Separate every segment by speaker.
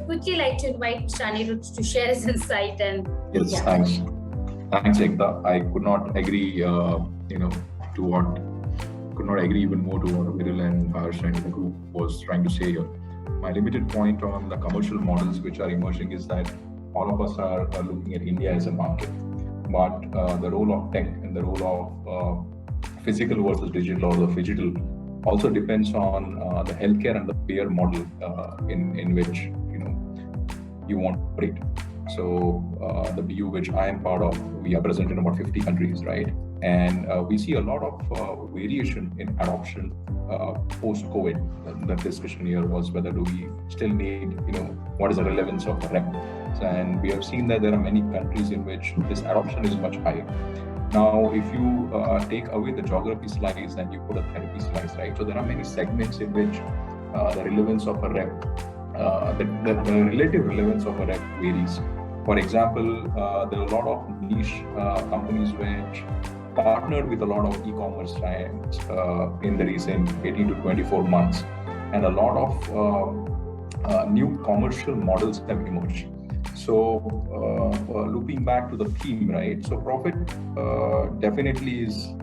Speaker 1: Would you like to invite Aniruddh to share his insight and?
Speaker 2: Yes,
Speaker 1: yeah.
Speaker 2: Thanks, Ekta. I could not agree, could not agree even more to what Viral and Harsh and the group was trying to say here. My limited point on the commercial models which are emerging is that all of us are looking at India as a market, but the role of tech and the role of physical versus digital or the digital also depends on the healthcare and the payer model in which you want to operate. So the BU which I am part of, we are present in about 50 countries, right? And we see a lot of variation in adoption post-COVID. The discussion here was whether do we still need, what is the relevance of a rep? And we have seen that there are many countries in which this adoption is much higher. Now, if you take away the geography slice and you put a therapy slice, right? So there are many segments in which the relevance of a rep, the relative relevance of a rep varies. For example, there are a lot of niche companies which partnered with a lot of e-commerce giants in the recent 18 to 24 months, and a lot of new commercial models have emerged. So looping back to the theme, right? So profit definitely is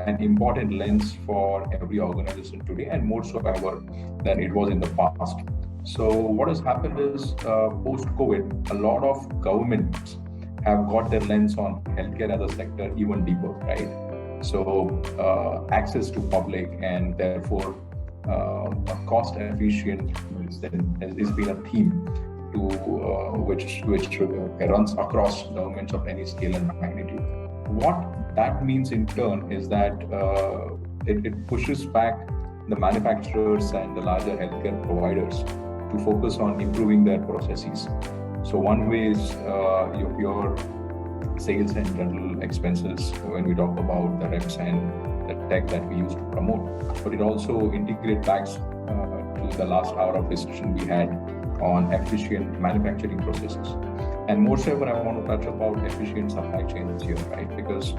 Speaker 2: an important lens for every organization today, and more so ever than it was in the past. So what has happened is post-COVID, a lot of governments have got their lens on healthcare as a sector even deeper, right? So access to public and therefore cost efficient has been a theme to which runs across governments of any scale and magnitude. What that means in turn is that it pushes back the manufacturers and the larger healthcare providers to focus on improving their processes. So one way is your sales and general expenses when we talk about the reps and the tech that we use to promote, but it also integrates back to the last hour of discussion we had on efficient manufacturing processes. And more so, I want to touch about efficient supply chains here, right? Because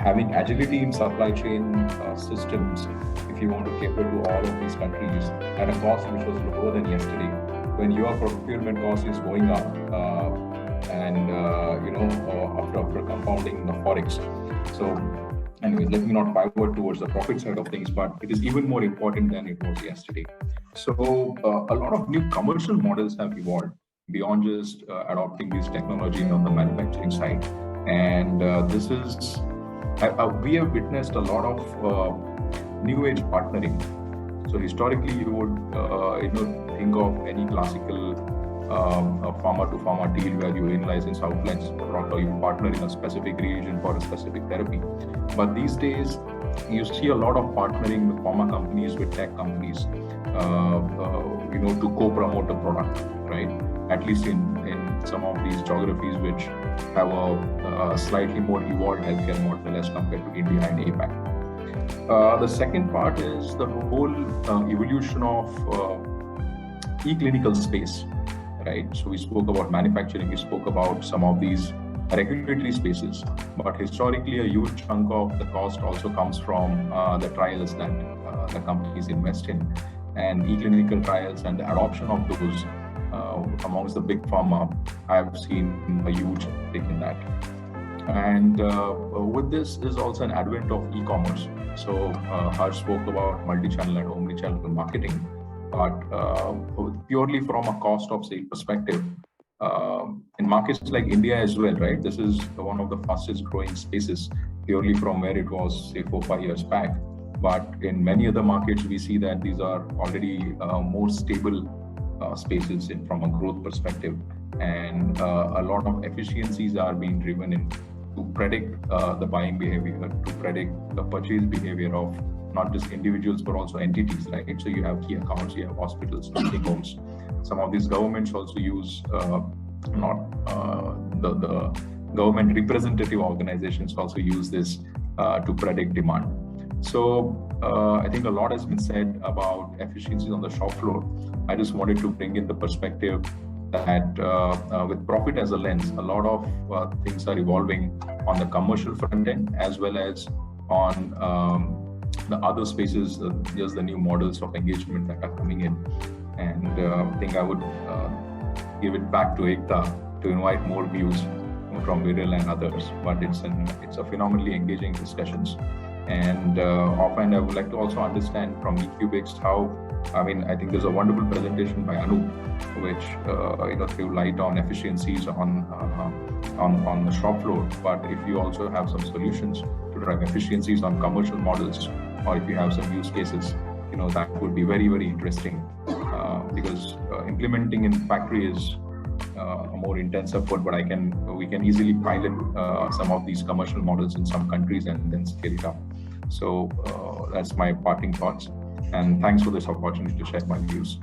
Speaker 2: having agility in supply chain systems, if you want to cater to all of these countries at a cost which was lower than yesterday, when your procurement cost is going up, and after compounding the forex. So anyways, let me not pivot towards the profit side of things, but it is even more important than it was yesterday. So a lot of new commercial models have evolved beyond just adopting this technology on the manufacturing side. And this is, we have witnessed a lot of new age partnering. So historically, you would think of any classical pharma to pharma deal where you in-license, out-license product, or you partner in a specific region for a specific therapy. But these days, you see a lot of partnering with pharma companies, with tech companies, to co-promote a product, right? At least in some of these geographies which have a slightly more evolved healthcare model as compared to India and APAC. The second part is the whole evolution of e-clinical space, right? So we spoke about manufacturing, we spoke about some of these regulatory spaces, but historically a huge chunk of the cost also comes from the trials that the companies invest in, and e-clinical trials and the adoption of those amongst the big pharma. I've seen a huge uptick in that. And with this is also an advent of e-commerce. So Harsh spoke about multi-channel and omni-channel marketing, but purely from a cost of sale perspective, in markets like India as well, right? This is one of the fastest growing spaces, purely from where it was, say, 4-5 years back. But in many other markets, we see that these are already more stable spaces from a growth perspective. And a lot of efficiencies are being driven in to predict the buying behavior, to predict the purchase behavior of not just individuals, but also entities, right? So you have key accounts, you have hospitals, nursing homes. Some of these governments also use, the government representative organizations also use this to predict demand. So I think a lot has been said about efficiencies on the shop floor. I just wanted to bring in the perspective that with profit as a lens, a lot of things are evolving on the commercial front end as well as on the other spaces, just the new models of engagement that are coming in. And I think I would give it back to Ekta to invite more views from Viral and others. But it's a phenomenally engaging discussions. And offhand, I would like to also understand from Ecubix how, I think there's a wonderful presentation by Anu, which threw light on efficiencies on the shop floor. But if you also have some solutions to drive efficiencies on commercial models, or if you have some use cases, that would be very, very interesting. Because implementing in factory is a more intense effort, but we can easily pilot some of these commercial models in some countries and then scale it up. So that's my parting thoughts. And thanks for this opportunity to share my views.